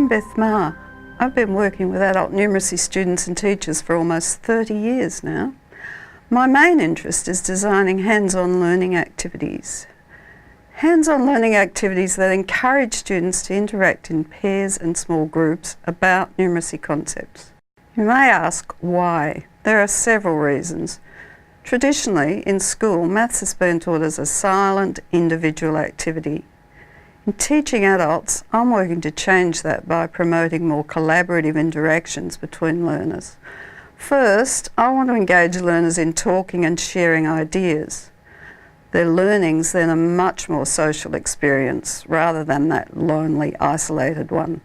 Beth Marr. I've been working with adult numeracy students and teachers for almost 30 years now. My main interest is designing hands-on learning activities. Hands-on learning activities that encourage students to interact in pairs and small groups about numeracy concepts. You may ask why. There are several reasons. Traditionally, in school, maths has been taught as a silent, individual activity. In teaching adults, I'm working to change that by promoting more collaborative interactions between learners. First, I want to engage learners in talking and sharing ideas. Their learning's then a much more social experience rather than that lonely, isolated one.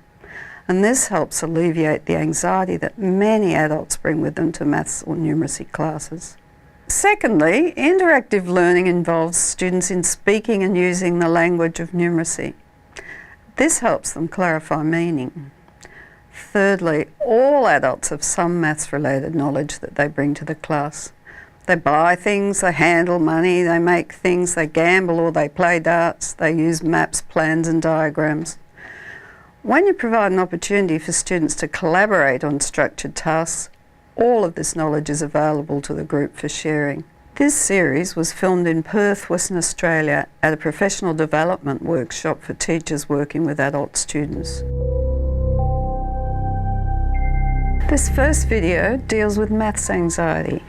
And this helps alleviate the anxiety that many adults bring with them to maths or numeracy classes. Secondly, interactive learning involves students in speaking and using the language of numeracy. This helps them clarify meaning. Thirdly, all adults have some maths-related knowledge that they bring to the class. They buy things, they handle money, they make things, they gamble or they play darts, they use maps, plans and diagrams. When you provide an opportunity for students to collaborate on structured tasks, all of this knowledge is available to the group for sharing. This series was filmed in Perth, Western Australia at a professional development workshop for teachers working with adult students. This first video deals with maths anxiety.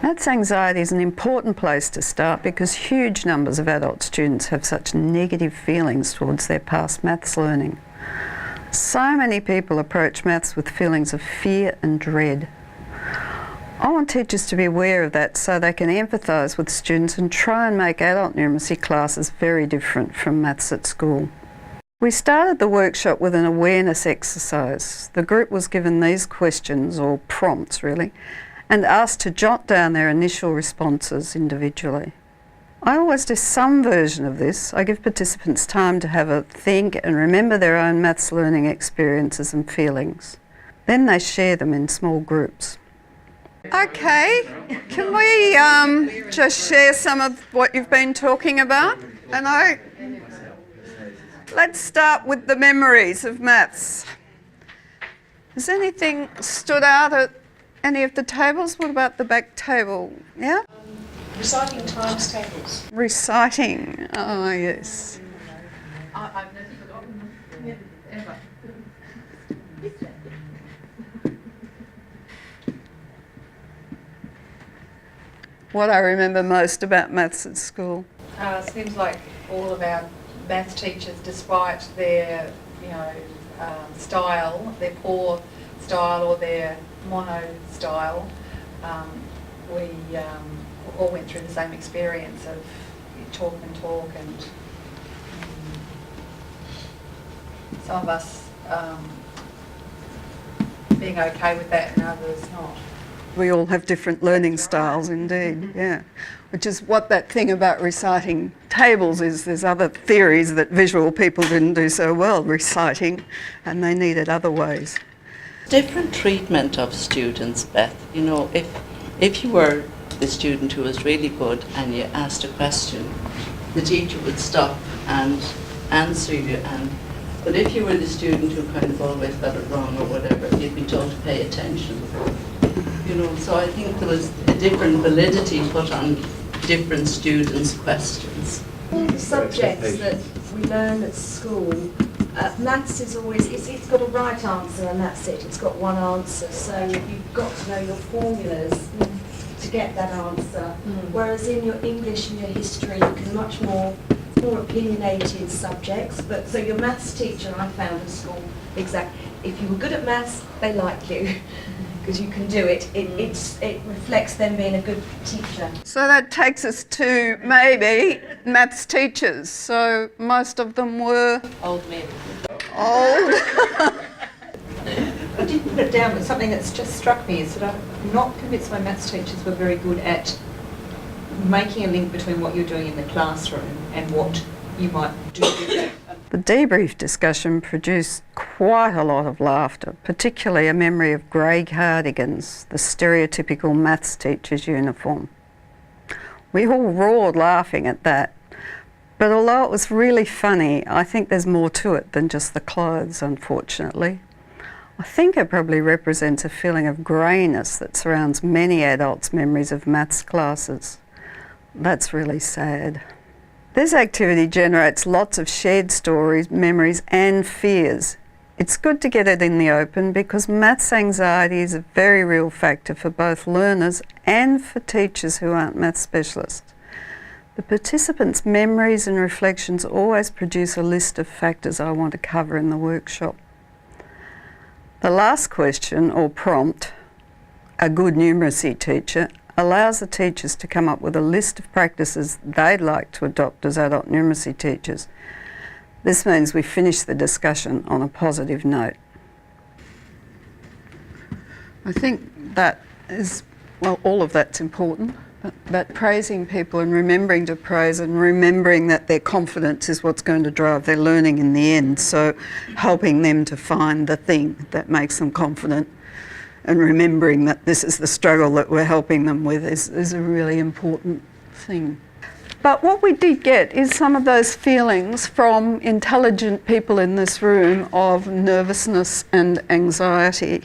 Maths anxiety is an important place to start because huge numbers of adult students have such negative feelings towards their past maths learning. So many people approach maths with feelings of fear and dread. I want teachers to be aware of that so they can empathise with students and try and make adult numeracy classes very different from maths at school. We started the workshop with an awareness exercise. The group was given these questions, or prompts really, and asked to jot down their initial responses individually. I always do some version of this. I give participants time to have a think and remember their own maths learning experiences and feelings. Then they share them in small groups. Okay, can we just share some of what you've been talking about? Let's start with the memories of maths. Has anything stood out at any of the tables? What about the back table? Yeah? Reciting times tables. Reciting, oh yes. I've never forgotten them, never, ever. What I remember most about maths at school? Seems like all of our maths teachers, despite their, style, their poor style or their mono style, we all went through the same experience of talk and some of us being okay with that and others not. We all have different learning styles indeed, yeah. Which is what that thing about reciting tables is. There's other theories that visual people didn't do so well reciting and they needed other ways. Different treatment of students, Beth. You know, if you were the student who was really good and you asked a question, the teacher would stop and answer you. But if you were the student who kind of always got it wrong or whatever, you'd be told to pay attention. You know, so I think there was a different validity put on different students' questions. All the subjects that we learn at school, maths is always, it's got a right answer and that's it, it's got one answer, so you've got to know your formulas to get that answer. Whereas in your English and your history, you can much more opinionated subjects, but so your maths teacher I found at school, if you were good at maths, they like you. Because you can do it. It reflects them being a good teacher. So that takes us to maybe maths teachers. So most of them were Old men. old. I did put it down, but something that's just struck me is that I'm not convinced my maths teachers were very good at making a link between what you're doing in the classroom and what you might do with it. The debrief discussion produced quite a lot of laughter, particularly a memory of grey cardigans, the stereotypical maths teacher's uniform. We all roared laughing at that. But although it was really funny, I think there's more to it than just the clothes, unfortunately. I think it probably represents a feeling of greyness that surrounds many adults' memories of maths classes. That's really sad. This activity generates lots of shared stories, memories and fears. It's good to get it in the open because maths anxiety is a very real factor for both learners and for teachers who aren't maths specialists. The participants' memories and reflections always produce a list of factors I want to cover in the workshop. The last question or prompt, a good numeracy teacher, allows the teachers to come up with a list of practices they'd like to adopt as adult numeracy teachers. This means we finish the discussion on a positive note. I think that is, well, all of that's important, but praising people and remembering to praise and remembering that their confidence is what's going to drive their learning in the end. So helping them to find the thing that makes them confident and remembering that this is the struggle that we're helping them with is a really important thing. But what we did get is some of those feelings from intelligent people in this room of nervousness and anxiety.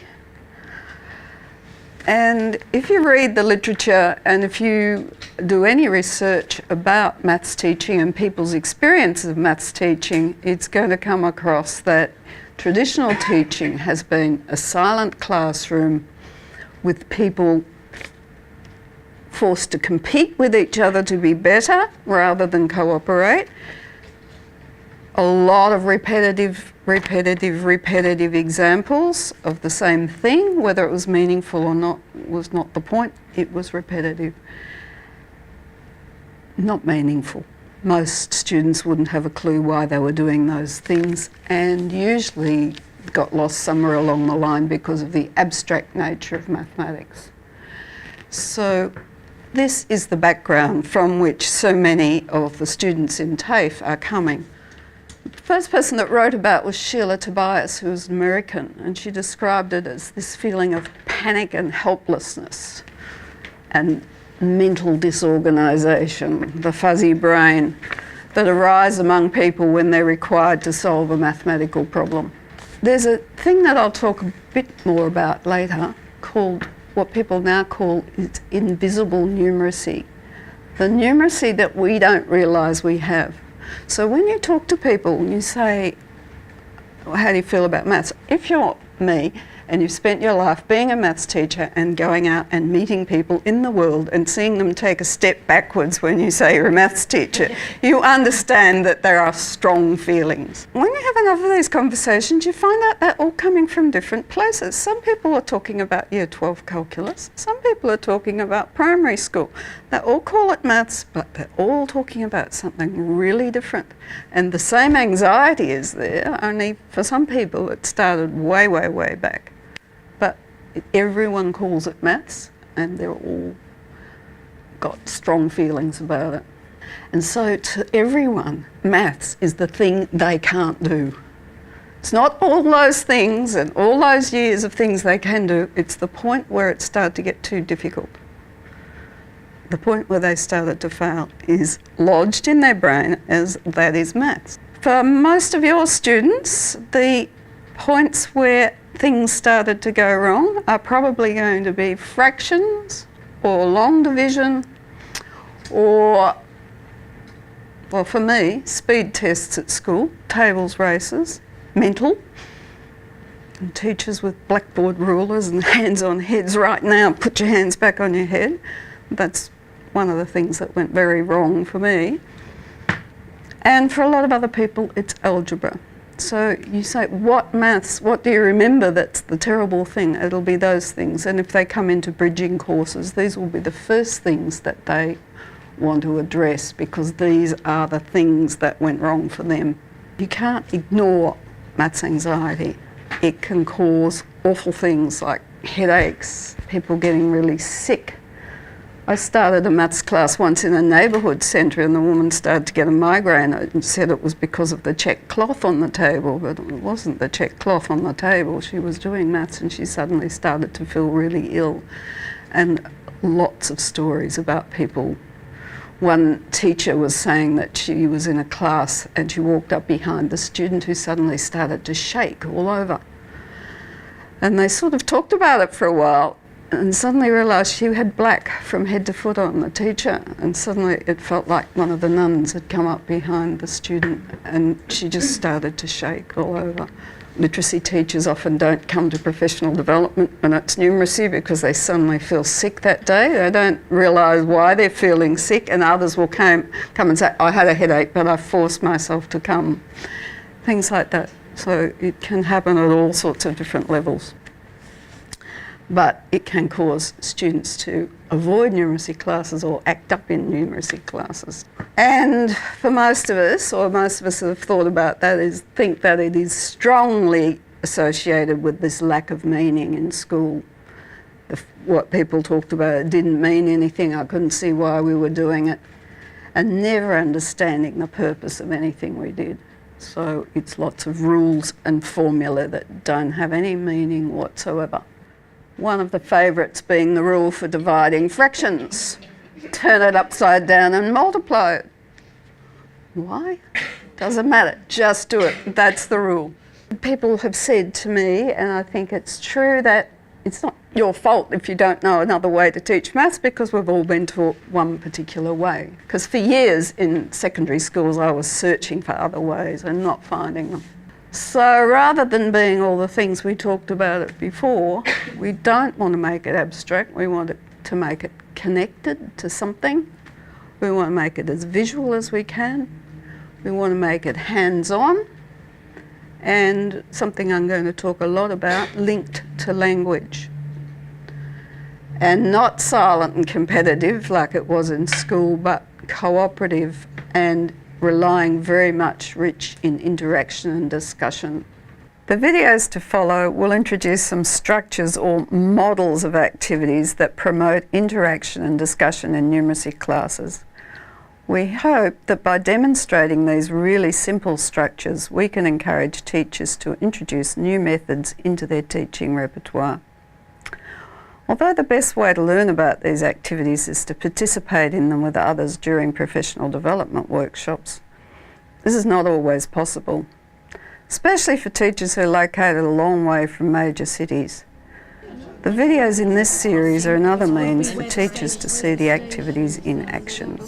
And if you read the literature and if you do any research about maths teaching and people's experiences of maths teaching, it's going to come across that traditional teaching has been a silent classroom with people forced to compete with each other to be better rather than cooperate. A lot of repetitive examples of the same thing, whether it was meaningful or not was not the point. It was repetitive. Not meaningful. Most students wouldn't have a clue why they were doing those things and usually got lost somewhere along the line because of the abstract nature of mathematics. So this is the background from which so many of the students in TAFE are coming. The first person that wrote about it was Sheila Tobias, who was an American, and she described it as this feeling of panic and helplessness and mental disorganisation, the fuzzy brain that arise among people when they're required to solve a mathematical problem. There's a thing that I'll talk a bit more about later called what people now call is invisible numeracy. The numeracy that we don't realise we have. So when you talk to people and you say, well, how do you feel about maths? If you're me and you've spent your life being a maths teacher and going out and meeting people in the world and seeing them take a step backwards when you say you're a maths teacher, you understand that there are strong feelings. When you have enough of these conversations, you find out they're all coming from different places. Some people are talking about Year 12 calculus, some people are talking about primary school. They all call it maths, but they're all talking about something really different. And the same anxiety is there, only for some people it started way, way, way back. But everyone calls it maths and they're all got strong feelings about it. And so to everyone, maths is the thing they can't do. It's not all those things and all those years of things they can do, it's the point where it started to get too difficult. The point where they started to fail is lodged in their brain as that is maths. For most of your students, the points where things started to go wrong are probably going to be fractions or long division or, well for me, speed tests at school, tables races, mental, and teachers with blackboard rulers and hands on heads right now, put your hands back on your head. That's one of the things that went very wrong for me. And for a lot of other people, it's algebra. So you say, what maths, what do you remember that's the terrible thing? It'll be those things. And if they come into bridging courses, these will be the first things that they want to address because these are the things that went wrong for them. You can't ignore maths anxiety. It can cause awful things like headaches, people getting really sick. I started a maths class once in a neighbourhood centre and the woman started to get a migraine and said it was because of the check cloth on the table, but it wasn't the check cloth on the table. She was doing maths and she suddenly started to feel really ill. And lots of stories about people One teacher was saying that she was in a class and she walked up behind the student who suddenly started to shake all over. And they sort of talked about it for a while and suddenly realised she had black from head to foot on the teacher, and suddenly it felt like one of the nuns had come up behind the student and she just started to shake all over. Literacy teachers often don't come to professional development when it's numeracy because they suddenly feel sick that day. They don't realise why they're feeling sick, and others will come and say, I had a headache but I forced myself to come. Things like that. So it can happen at all sorts of different levels. But it can cause students to avoid numeracy classes or act up in numeracy classes. And for most of us, or most of us that have thought about that, think that it is strongly associated with this lack of meaning in school. What people talked about, it didn't mean anything, I couldn't see why we were doing it, and never understanding the purpose of anything we did. So it's lots of rules and formula that don't have any meaning whatsoever. One of the favourites being the rule for dividing fractions. Turn it upside down and multiply it. Why? Doesn't matter, just do it. That's the rule. People have said to me, and I think it's true, that it's not your fault if you don't know another way to teach maths because we've all been taught one particular way. Because for years in secondary schools I was searching for other ways and not finding them. So rather than being all the things we talked about it before, we don't want to make it abstract, we want to make it connected to something. We want to make it as visual as we can. We want to make it hands-on, and something I'm going to talk a lot about, linked to language. And not silent and competitive like it was in school, but cooperative and relying very much rich in interaction and discussion. The videos to follow will introduce some structures or models of activities that promote interaction and discussion in numeracy classes. We hope that by demonstrating these really simple structures, we can encourage teachers to introduce new methods into their teaching repertoire. Although the best way to learn about these activities is to participate in them with others during professional development workshops, this is not always possible, especially for teachers who are located a long way from major cities. The videos in this series are another means for teachers to see the activities in action.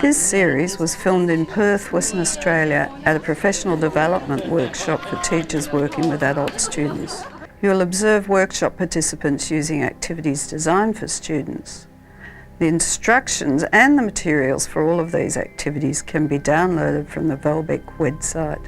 This series was filmed in Perth, Western Australia at a professional development workshop for teachers working with adult students. You'll observe workshop participants using activities designed for students. The instructions and the materials for all of these activities can be downloaded from the Velbeck website.